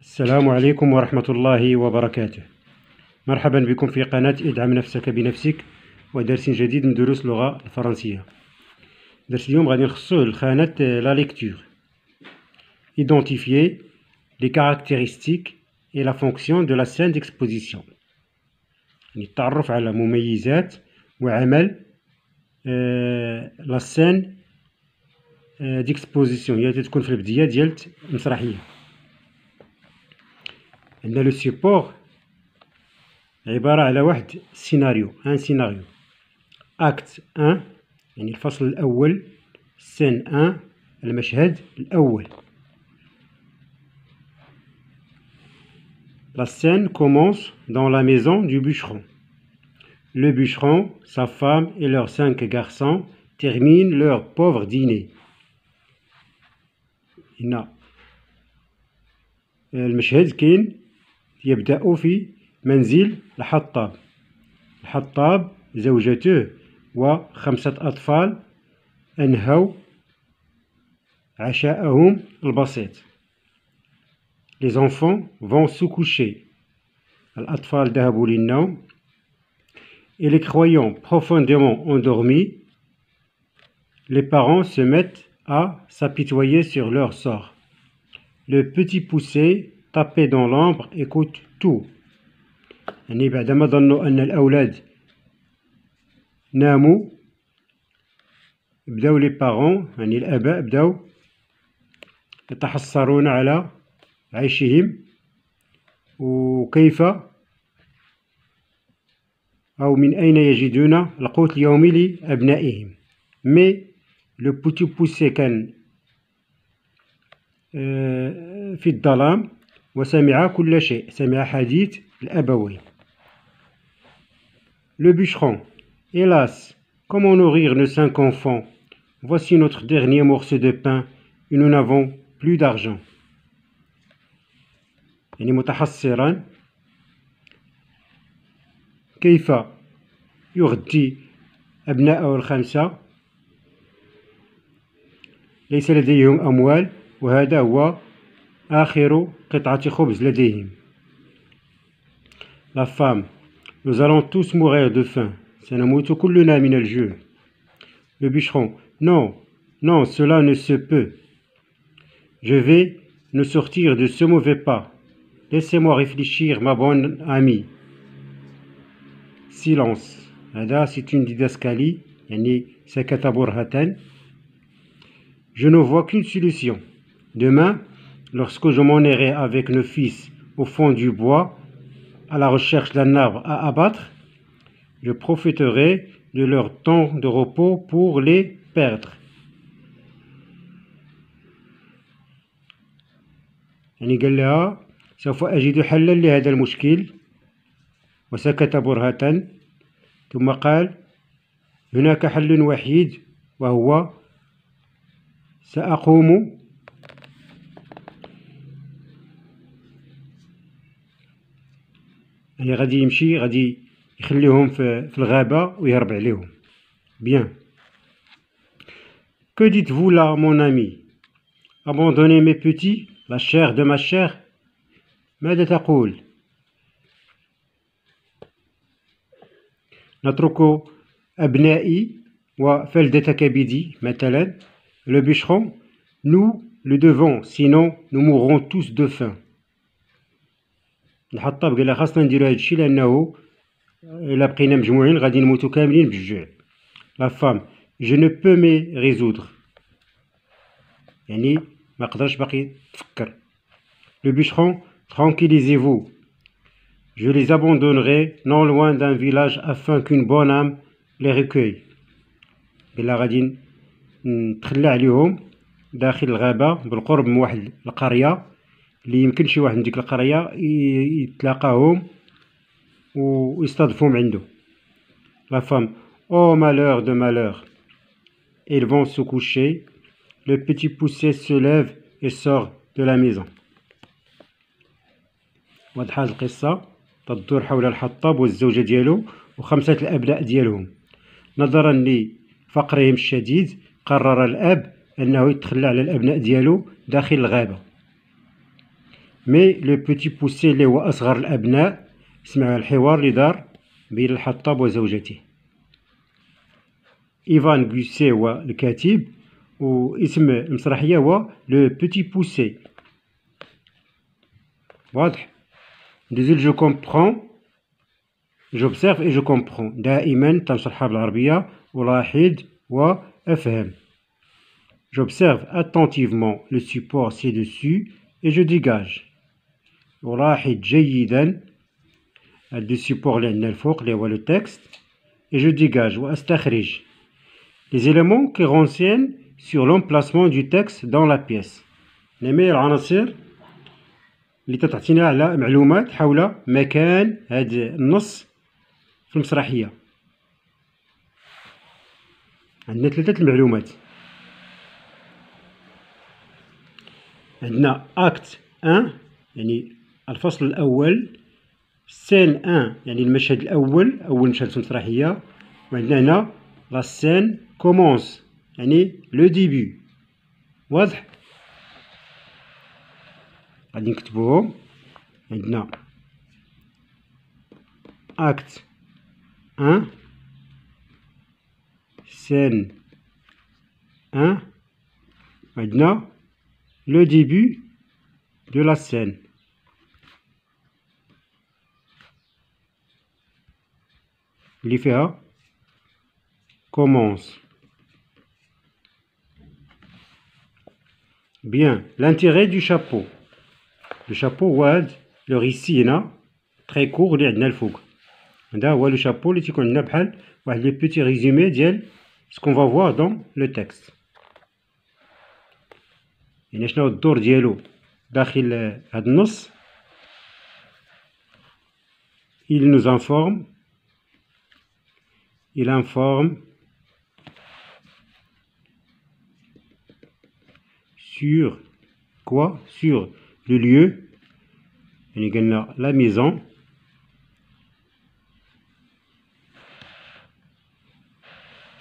السلام عليكم ورحمة الله وبركاته. مرحبا بكم في قناة ادعم نفسك بنفسك ودرس جديد من دروس اللغة الفرنسية. درس اليوم غادي نخصوه لخانة لا ليكتور. Identifier les caractéristiques et la fonction de la scène d'exposition. يعني التعرف على مميزات وعمل لا scène d'exposition هي تكون في البداية ديال المسرحية. عندنا لو سيبور عبارة على واحد سيناريو، ان سيناريو. اكت 1 يعني الفصل الأول، سين 1 المشهد الأول. La scène commence dans la maison du bûcheron. Le bûcheron, sa femme et leurs 5 garçons terminent leur pauvre dîner. هنا المشهد كاين يبدأ في منزل الحطاب. الحطاب زوجته و5 أطفال أنهوا عشاءهم البسيط. Les enfants vont se coucher. الأطفال ذهبوا للنوم. Et les croyants profondément endormis, les parents se mettent à s'apitoyer sur leur sort. Le petit poussé tapé dans l'ombre écoute tout. يعني بعدما ظنوا أن الأولاد ناموا بداو لي بارون يعني الآباء بداو يتحسرون على عيشهم وكيف أو من أين يجدون القوت اليومي لأبنائهم. مي لو بوتي بوسي كان في الظلام وسمع كل شيء، سمع حديث الأبوين. Le bûcheron, hélas, comment nourrir nos 5 enfants? Voici notre dernier morceau de pain et nous n'avons plus d'argent. يعني متحسرا كيف يغذي أبناءه ال5 ليس لديهم أموال وهذا هو آخر قطعة خبز لديهم. La femme, nous allons tous mourir de faim. سنموت كلنا من الجوع. Le bûcheron, non, non, cela ne se peut. Je vais nous sortir de ce mauvais pas. Laissez-moi réfléchir, ma bonne amie. Silence. هذا c'est une didascalie يعني سكت برهة. Je ne vois qu'une solution. Demain, lorsque je m'en irai avec nos fils au fond du bois, à la recherche d'un arbre à abattre, je profiterai de leur temps de repos pour les perdre. يعني قال لها سوف أجد حلا لهذا المشكل، وسكت برهة ثم قال هناك حل وحيد وهو سأقوم يعني غادي يمشي غادي يخليهم في الغابة ويهرب عليهم. Bien. Que dites-vous là, mon ami? Abandonner mes petits, la chair de ma chair? ماذا تقول؟ نترك أبنائي وفلذة كبدي مثلا. Le bûcheron, nous le devons, sinon nous mourrons tous de faim. الحطاب قال لها خاصنا نديرو هادشي لأنه إلا بقينا مجموعين غادي نموتو كاملين بالجوع. La femme, je ne peux me résoudre. يعني ما قدرش باقي تفكر. Le bûcheron, tranquillisez-vous. Je les abandonnerai non loin d'un village afin qu'une bonne âme les recueille. قال لها غادي نتخلى عليهم داخل الغابة بالقرب من واحد القرية اللي يمكن شي واحد من ديك القرية يتلاقاهم ويستضيفهم عنده. La femme, oh malheur de malheur. Ils vont se coucher. Le petit poussé se lève et sort de la maison. واضحة القصة تدور حول الحطاب والزوجة ديالو و5 الأبناء ديالهم. نظرا لفقرهم الشديد قرر الأب أنه يتخلى على الأبناء ديالو داخل الغابة. مي لو بوتي بوسي اللي هو أصغر الأبناء اسمع الحوار اللي دار بين الحطاب وزوجته. إيفان غوسي هو الكاتب، واسم المسرحية هو لو بوتي بوسي. واضح؟ ندوزو جو كومبخون، j'observe et je comprends. دائما تنشرحها بالعربية ألاحظ وأفهم. J'observe attentivement le support ci-dessus et je dégage. ألاحظ جيدا هاد السيبور اللي عندنا الفوق اللي هو لو تكست et je dégage وأستخرج les éléments qui renseignent sur l'emplacement du texte dans la pièce. جميع العناصر اللي تعطينا على معلومات حول مكان هاد النص في المسرحية. عندنا ثلاثة المعلومات. عندنا أكت 1 يعني الفصل الأول، سين 1 يعني المشهد الأول، أول مشهد في المسرحية، وعندنا هنا لا سين كومونس يعني لو ديبي. واضح؟ غادي نكتبوهم. عندنا أكت 1 سين 1 عندنا le début de la scène. اللي فيها commence. Bien, l'intérêt du chapeau. Le chapeau هو هاد لو ريسي هنا تري كور اللي عندنا الفوق. هذا هو لو شابو اللي تيكون عندنا بحال واحد لي بوتي ريزومي ديال سكون فا فوار دون لو تكست. يعني شنو الدور ديالو داخل هاد النص. il nous informe, il informe sur quoi, sur le lieu يعني قلنا la maison,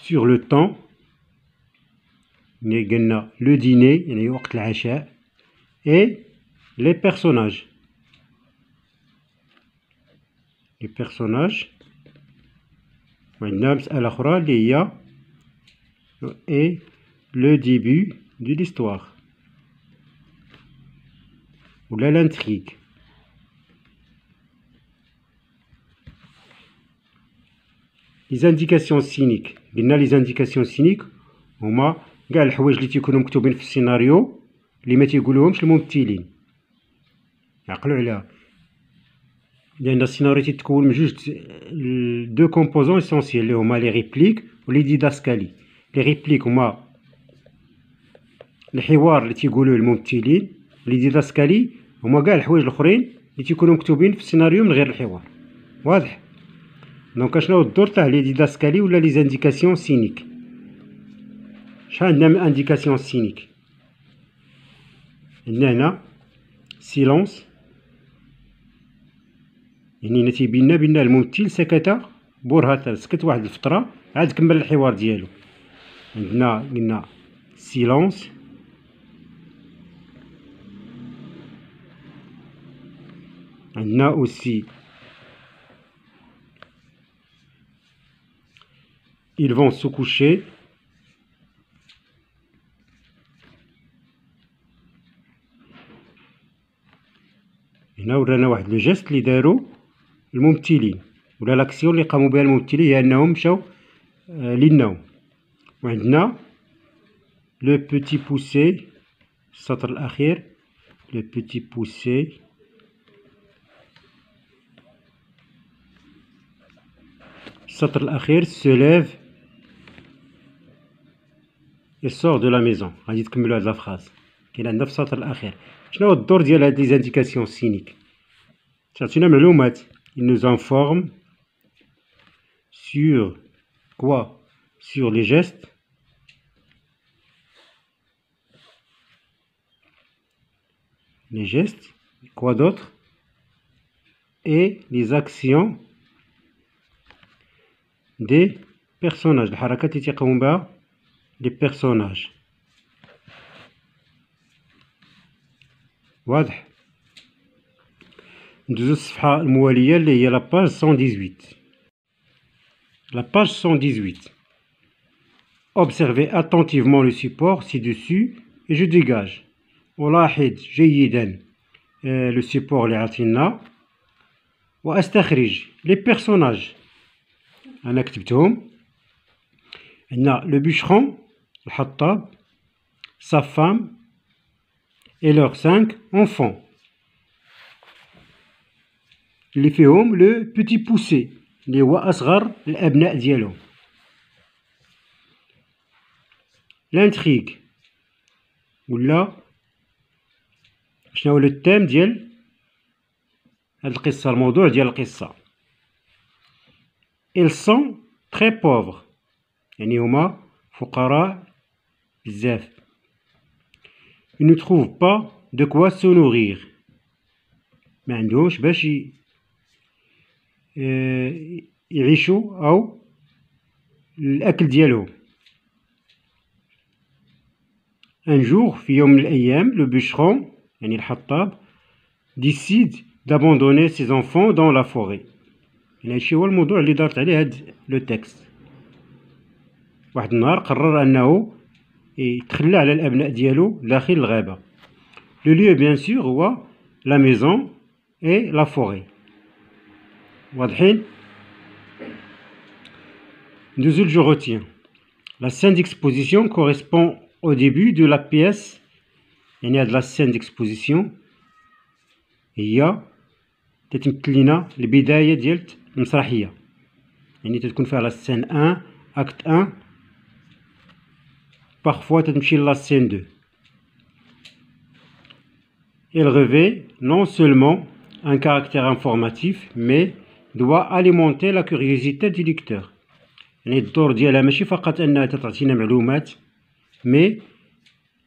sur le temps يعني قلنا le dîner يعني وقت العشاء، et les personnages. les personnages وعندنا مسألة أخرى اللي هي et le début de l'histoire ولا l'intrigue. les indications scéniques. قلنا les indications scéniques هما كاع الحوايج اللي تيكونوا مكتوبين في السيناريو اللي ما تيقولوهمش الممثلين. عقلوا عليها، لأن السيناريو تيتكون من جوج دو كومبوزون اسونسيال اللي هما لي ريبليك ولي ديداسكالي. لي ريبليك هما الحوار اللي تيقولوه الممثلين، لي ديداسكالي هما كاع الحوايج الاخرين اللي تيكونوا مكتوبين في السيناريو من غير الحوار. واضح؟ دونك شنو هو الدور تاع لي ديداسكالي ولا لي زانديكاسيون سينيك؟ شحال عندنا من انديكاسيون سينيك؟ عندنا هنا سيلونس يعني هنا تيبين لنا بان الممثل سكت برهة، سكت واحد الفترة عاد كمل الحوار ديالو. عندنا قلنا سيلونس، عندنا اوسي ils vont se coucher. هنا ورانا واحد لو جيست اللي دارو الممثلين ولا لاكسيون اللي قاموا بها الممثلين هي انهم مشاو للنوم. وعندنا لو بوتي بوسي السطر الاخير، لو بوتي بوسي السطر الاخير se lève et sort de la maison. غادي تكملوا هاد لا فراز كاين عندنا في السطر الاخير. شنو هو الدور ديال هاد لي زانديكاسيون سينيك؟ تعطينا معلومات. il nous informe sur quoi, sur les gestes quoi d'autre, et les actions des personnages، الحركات اللي تيقوموا بها les personnages. واضح؟ ندوزو الصفحة الموالية اللي هي la page 118. La page 118. Observez attentivement le support ci-dessus et je dégage. ألاحظ جيدا le support اللي عطينا وأستخرج les personnages. أنا كتبتهم. عندنا le bûcheron الحطاب, sa femme et leurs 5 enfants. اللي فيهم le petit poussé اللي هو أصغر الأبناء ديالهم. l'intrigue ولا شنو هو لو تيم ديال هاد القصة, الموضوع ديال القصة. ils sont très pauvres يعني هما فقراء بزاف. ils ne trouvent pas de quoi se nourrir ما عندهمش باش يعيشوا أو الأكل ديالهم. un jour في يوم من الأيام le bûcheron يعني الحطاب décide d'abandonner ses enfants dans la forêt. يعني هادشي هو الموضوع اللي دارت عليه هاد لو تكست. واحد النهار قرر أنه يتخلى على الأبناء ديالو داخل الغابة. لو lieu bien sûr هو la maison et la forêt. واضحين؟ ندوزو ل je retiens. La scène d'exposition correspond au début de la pièce. يعني هاد la scène d'exposition هي تتمثل لنا البداية ديال المسرحية. يعني تتكون فيها la scène 1 acte 1 parfois تتمشي la scène 2. Elle revêt non seulement un caractère informatif mais doit alimenter la curiosité du lecteur. يعني الدور ديالها ماشي فقط أنها تعطينا معلومات mais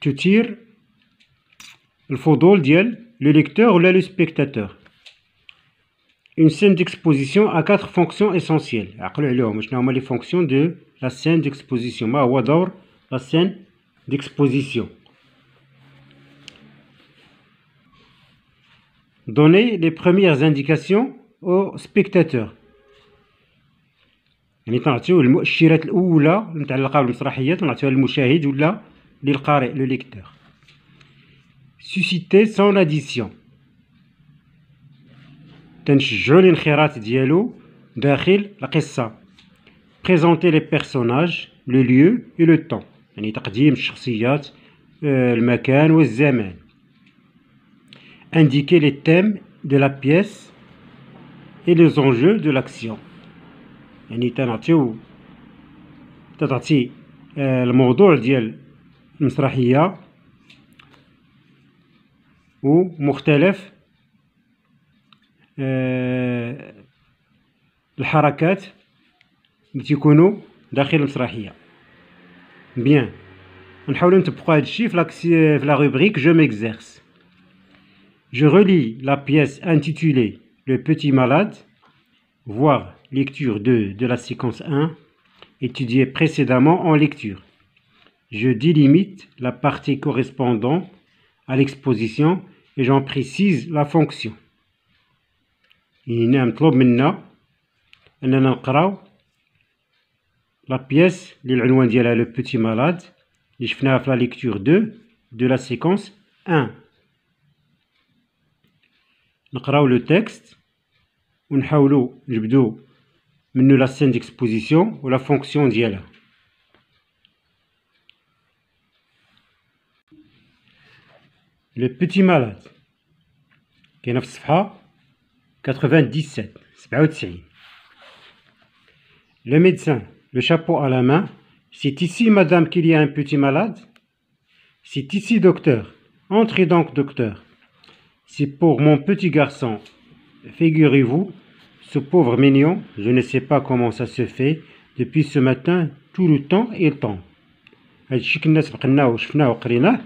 تثير الفضول ديال le lecteur ولا le spectateur. Une scène d'exposition a 4 fonctions essentielles. عقلوا عليهم شنو هما les fonctions de la scène d'exposition. ما هو دور la scène d'exposition. Donner les premières indications au spectateur. يعني تنعطيو المؤشرات الأولى المتعلقة بالمسرحية تنعطيوها للمشاهد ولا للقارئ لو lecteur. Susciter son addition. تنشجعو الانخراط ديالو داخل القصة. Présenter les personnages, le lieu et le temps. يعني تقديم الشخصيات, المكان والزمان. Indiquer les thèmes de la pièce et les enjeux de l'action. يعني تعطي الموضوع ديال المسرحية ومختلف الحركات اللي تيكونوا داخل المسرحية. بيان نحاولوا نطبقوا هذا الشيء في la rubrique je m'exerce. Je relis la pièce intitulée Le Petit Malade, voir lecture 2 de la séquence 1, étudiée précédemment en lecture. Je délimite la partie correspondant à l'exposition et j'en précise la fonction. هنا مطلوب منا أننا نقراو la pièce اللي العنوان ديالها Le Petit Malade اللي شفناها في la lecture 2 de la séquence 1. نقراو لو تكست ونحاولو نجبدو منو لا سين ديكسبوزيسيون ولا فونكسيون ديالها. لو بيتي مالاد كاينه في الصفحه 97. Le médecin, le chapeau à la main. C'est ici, madame, qu'il y a un petit malade? C'est ici, docteur. Entrez donc, docteur. C'est pour mon petit garçon. Figurez-vous, ce pauvre mignon, je ne sais pas comment ça se fait, depuis ce matin, tout le temps, il tombe. هادشي كنا سبقناه وشفناه وقريناه.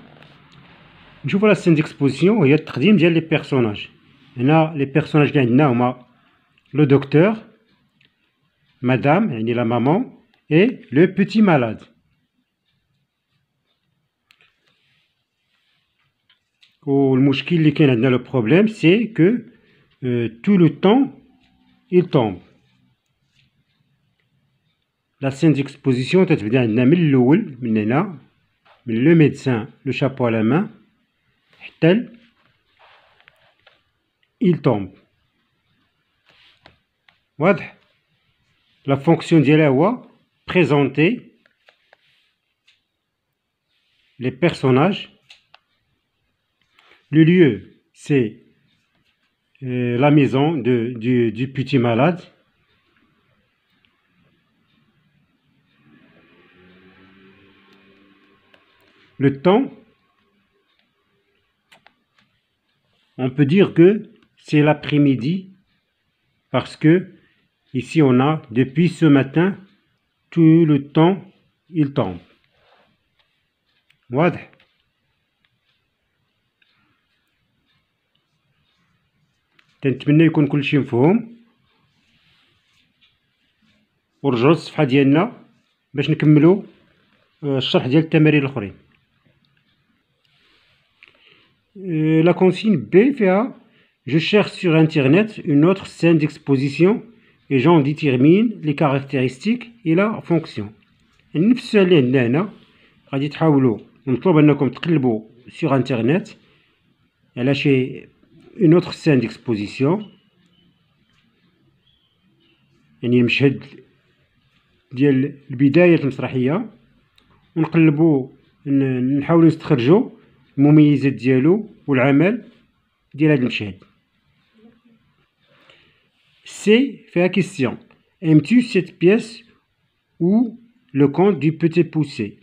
نشوفوا لا سين ديكسبوزيسيون وهي التقديم ديال لي بيرسوناج. هنا لي بيرسوناج اللي عندنا هما لو دكتور, مدام يعني لا مامون, et le petit malade. والمشكل اللي كاين عندنا لو بروبليم سي كو tout le temps, il tombe. La scène d'exposition تتبدا عندنا من الأول من هنا من le médecin le chapeau à la main حتى il tombe. واضح. La fonction ديالها هو présenter les personnages. Le lieu c'est la maison du petit malade. Le temps, on peut dire que c'est l'après-midi parce que ici on a depuis ce matin tout le temps il tombe. واضح. كنتمنى يكون كلشي مفهوم ورجعوا للصفحة ديالنا باش نكملوا الشرح ديال التمارين الاخرين. La consigne B فيها je cherche sur internet une autre scène d'exposition et j'en détermine les caractéristiques et la fonction. يعني نفس السؤال اللي عندنا هنا غادي تحاولوا مطلوب انكم تقلبوا sur internet على شي une autre scène d'exposition يعني المشهد ديال بداية المسرحية ونقلبوا نحاولوا نستخرجوا المميزات ديالو والعمل ديال هذا المشهد. سي فيها كيستيون aimes-tu cette pièce ou le conte du petit poussé.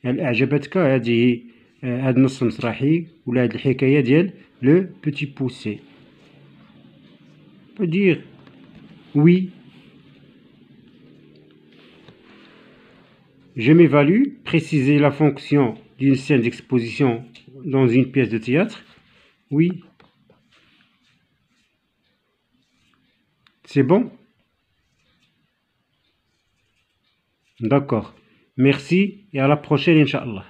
هل أعجبتك هذه هذا النص المسرحي ولا هذه الحكاية ديال le petit poussé. On peut dire oui. Je m'évalue, préciser la fonction d'une scène d'exposition dans une pièce de théâtre. Oui. C'est bon? D'accord. Merci et à la prochaine, Inch'Allah.